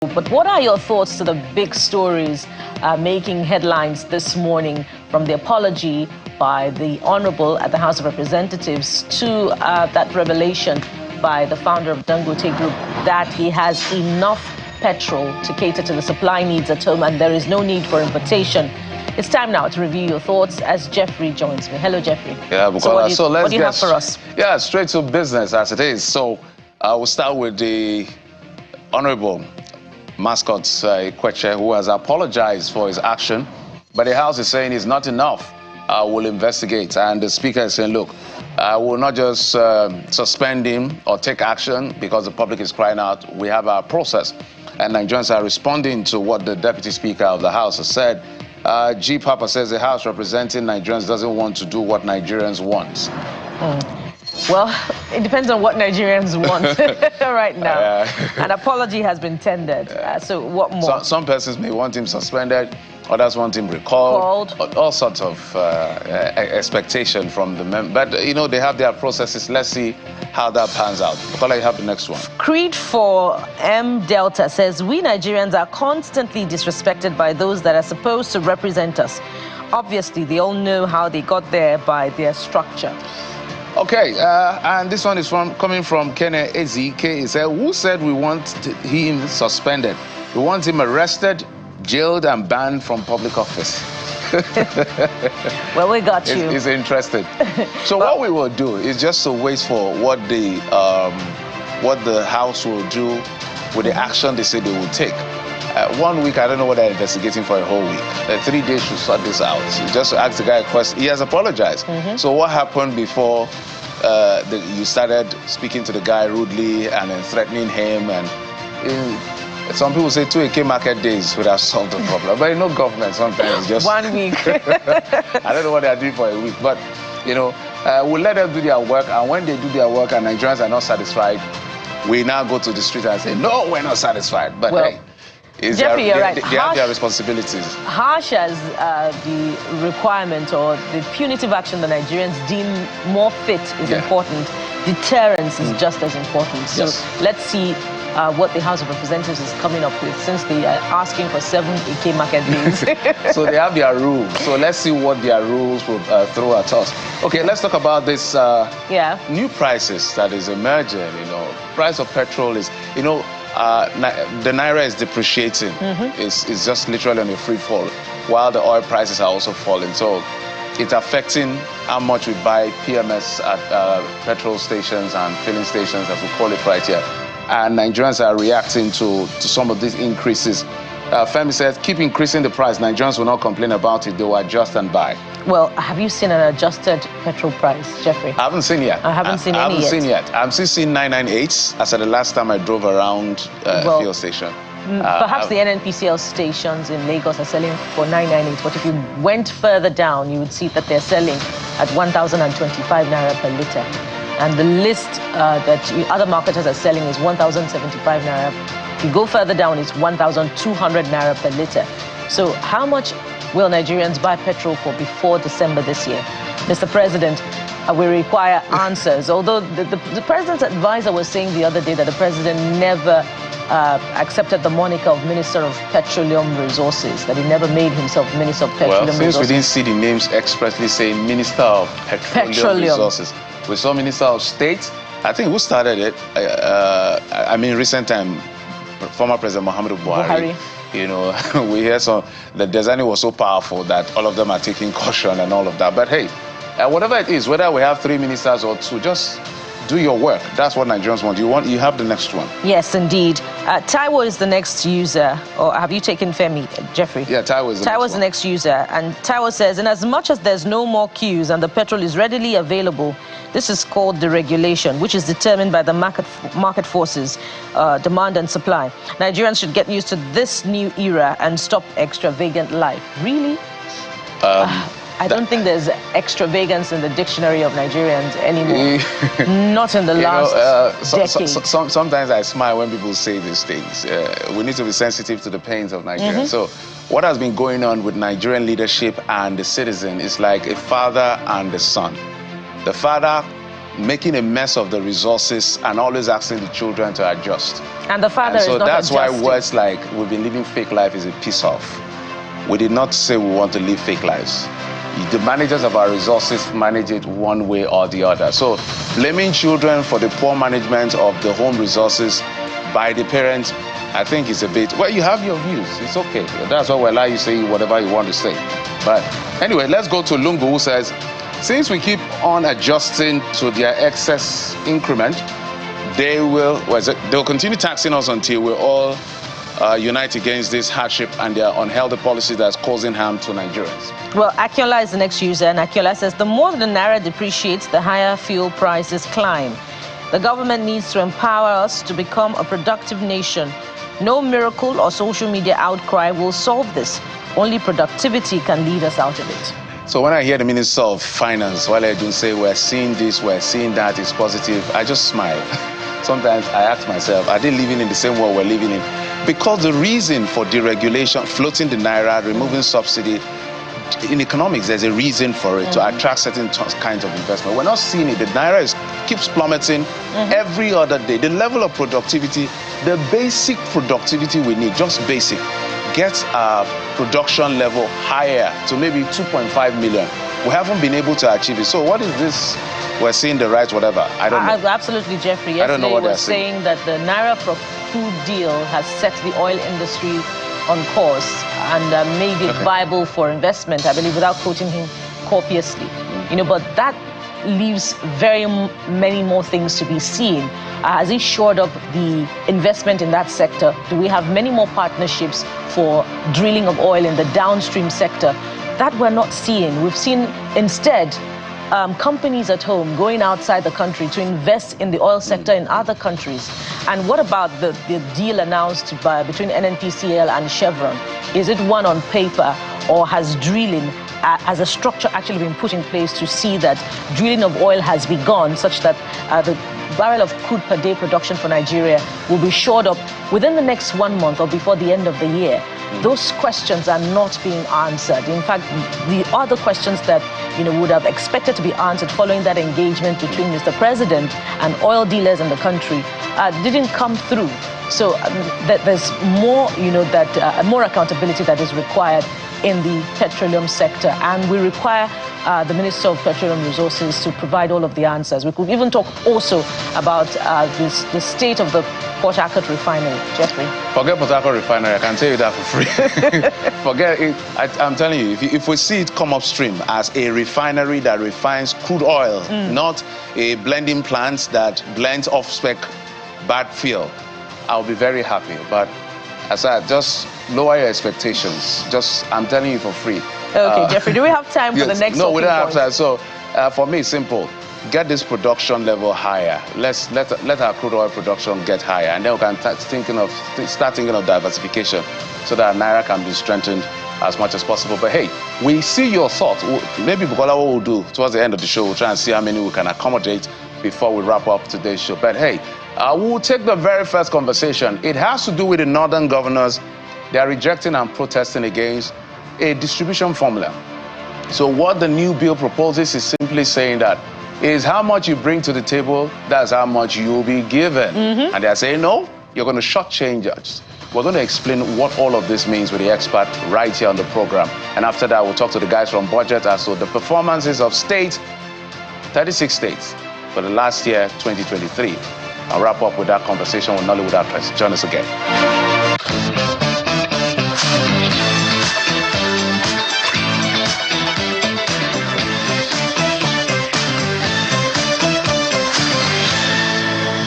hope. But what are your thoughts to the big stories making headlines this morning, from the apology by the Honorable at the House of Representatives to that revelation by the founder of Dangote Group that he has enough petrol to cater to the supply needs at home and there is no need for importation? It's time now to review your thoughts as Jeffrey joins me. Hello, Jeffrey. Yeah, Bukola. So what do you have for us? Yeah, straight to business as it is. So we'll start with the Honorable Mascot Ikwechegh, who has apologized for his action, but the House is saying it's not enough. We'll investigate. And the Speaker is saying, look, we'll not just suspend him or take action because the public is crying out. We have our process. And Nigerians are responding to what the Deputy Speaker of the House has said. G. Papa says the House representing Nigerians doesn't want to do what Nigerians want. Well, it depends on what Nigerians want right now. An apology has been tendered. So what more? Some persons may want him suspended, others want him recalled. All sorts of expectation from the members. But, you know, they have their processes. Let's see how that pans out. Bukola, you have the next one. Creed for M Delta says, we Nigerians are constantly disrespected by those that are supposed to represent us. Obviously, they all know how they got there by their structure. Okay, and this one is coming from Kene Ezike. He said, who said we want him suspended? We want him arrested, jailed, and banned from public office. Well, we got you. He's interested. So what we will do is just to wait for what the House will do with the action they say they will take. 1 week, I don't know what they're investigating for a whole week. 3 days should sort this out. Just to ask the guy a question. He has apologized. So what happened before you started speaking to the guy rudely and then threatening him? And some people say 2 AK market days would have solved the problem. But you know, government sometimes just 1 week. I don't know what they're doing for a week. But, you know, we'll let them do their work. And when they do their work and Nigerians are not satisfied, we now go to the street and say, no, we're not satisfied. But well, hey, Jeffrey, you're right. They have their responsibilities. Harsh as the requirement or the punitive action the Nigerians deem more fit is important, deterrence is just as important. So let's see what the House of Representatives is coming up with, since they are asking for 7 AK market days. So they have their rules. So let's see what their rules will throw at us. Okay, let's talk about this new prices that is emerging. You know, price of petrol is, you know, the Naira is depreciating. It's just literally on a free fall, while the oil prices are also falling. So it's affecting how much we buy PMS at petrol stations and filling stations, as we call it right here. And Nigerians are reacting to some of these increases. Femi says, keep increasing the price. Nigerians will not complain about it. They will adjust and buy. Well, have you seen an adjusted petrol price, Jeffrey? I haven't seen yet. I haven't seen any yet. I'm still seeing 998. I said the last time I drove around a fuel station. Perhaps the NNPCL stations in Lagos are selling for 998. But if you went further down, you would see that they're selling at 1,025 naira per litre. And the list that other marketers are selling is 1,075 naira. If you go further down, it's 1,200 naira per litre. So how much will Nigerians buy petrol for before December this year? Mr. President, we require answers. Although the president's advisor was saying the other day that the president never accepted the moniker of Minister of Petroleum Resources, that he never made himself Minister of Petroleum Resources. Well, since we didn't see the names expressly saying Minister of Petroleum Resources, we saw Minister of State. I think who started it? I mean, recent time, former President Muhammadu Buhari. You know, we hear the design was so powerful that all of them are taking caution and all of that. But hey, whatever it is, whether we have 3 ministers or 2, just do your work. That's what Nigerians want. You have the next one. Yes, indeed. Taiwo is the next user. Or have you taken Femi, Jeffrey? Yeah, Taiwo is the next user. And Taiwo says, in as much as there's no more queues and the petrol is readily available, this is called deregulation, which is determined by the market forces, demand and supply. Nigerians should get used to this new era and stop extravagant life. Really? I don't think there's extravagance in the dictionary of Nigerians anymore. Not in the last decade. Sometimes I smile when people say these things. We need to be sensitive to the pains of Nigerians. So what has been going on with Nigerian leadership and the citizen is like a father and a son. The father making a mess of the resources and always asking the children to adjust. And the father is not that's adjusting. why words like we've been living fake life is a piss off. We did not say we want to live fake lives. The managers of our resources manage it one way or the other. So blaming children for the poor management of the home resources by the parents, I think is a bit, well, you have your views. It's okay. That's why we allow you to say whatever you want to say. But anyway, let's go to Lungu, who says, since we keep on adjusting to their excess increment, they'll continue taxing us until we all unite against this hardship and their unhealthy policy that's causing harm to Nigerians. Well, Akiola is the next user, and Akiola says, the more the Naira depreciates, the higher fuel prices climb. The government needs to empower us to become a productive nation. No miracle or social media outcry will solve this. Only productivity can lead us out of it. So when I hear the Minister of Finance, while I do say we're seeing this, we're seeing that, it's positive, I just smile. Sometimes I ask myself, are they living in the same world we're living in? Because the reason for deregulation, floating the Naira, removing subsidy, in economics, there's a reason for it, to attract certain kinds of investment. We're not seeing it. The Naira keeps plummeting every other day. The level of productivity, the basic productivity we need, just basic, gets our production level higher to maybe 2.5 million. We haven't been able to achieve it. So what is this? We're seeing the right whatever. I don't know. Absolutely, Jeffrey. Yesterday, I don't know what they're saying that the Naira for food deal has set the oil industry on course and made it viable for investment, I believe, without quoting him copiously. You know, but that leaves very many more things to be seen. Has he shored up the investment in that sector? Do we have many more partnerships for drilling of oil in the downstream sector? That we're not seeing. We've seen instead companies at home going outside the country to invest in the oil sector in other countries. And what about the deal announced between NNPCL and Chevron? Is it one on paper, or has drilling as a structure actually been put in place to see that drilling of oil has begun, such that the barrel of crude per day production for Nigeria will be shored up within the next 1 month or before the end of the year? Those questions are not being answered. In fact, the other questions that would have expected to be answered following that engagement between Mr. President and oil dealers in the country didn't come through. So there's more, more accountability that is required in the petroleum sector, and we require the Minister of Petroleum Resources to provide all of the answers. We could even talk also about the state of the Port Harcourt refinery. Jeffrey? Forget Port Harcourt refinery, I can tell you that for free. Forget it. I'm telling you, if we see it come upstream as a refinery that refines crude oil, not a blending plant that blends off-spec bad fuel, I'll be very happy. But as I just lower your expectations. I'm telling you for free. Okay, Jeffrey, do we have time for the next? No, we don't have time. So for me, it's simple. Get this production level higher. Let our crude oil production get higher, and then we can start thinking of diversification, so that Naira can be strengthened as much as possible. But hey, we see your thoughts. Maybe Bukola, what we'll do towards the end of the show, we'll try and see how many we can accommodate before we wrap up today's show. But hey, we'll take the very first conversation. It has to do with the northern governors. They are rejecting and protesting against a distribution formula. So what the new bill proposes is simply saying that is how much you bring to the table, that's how much you'll be given. And they're saying, no, you're going to shortchange us. We're going to explain what all of this means with the expert right here on the program. And after that, we'll talk to the guys from Budget as to the performances of states, 36 states, for the last year, 2023. I'll wrap up with that conversation with Nollywood actress. Join us again.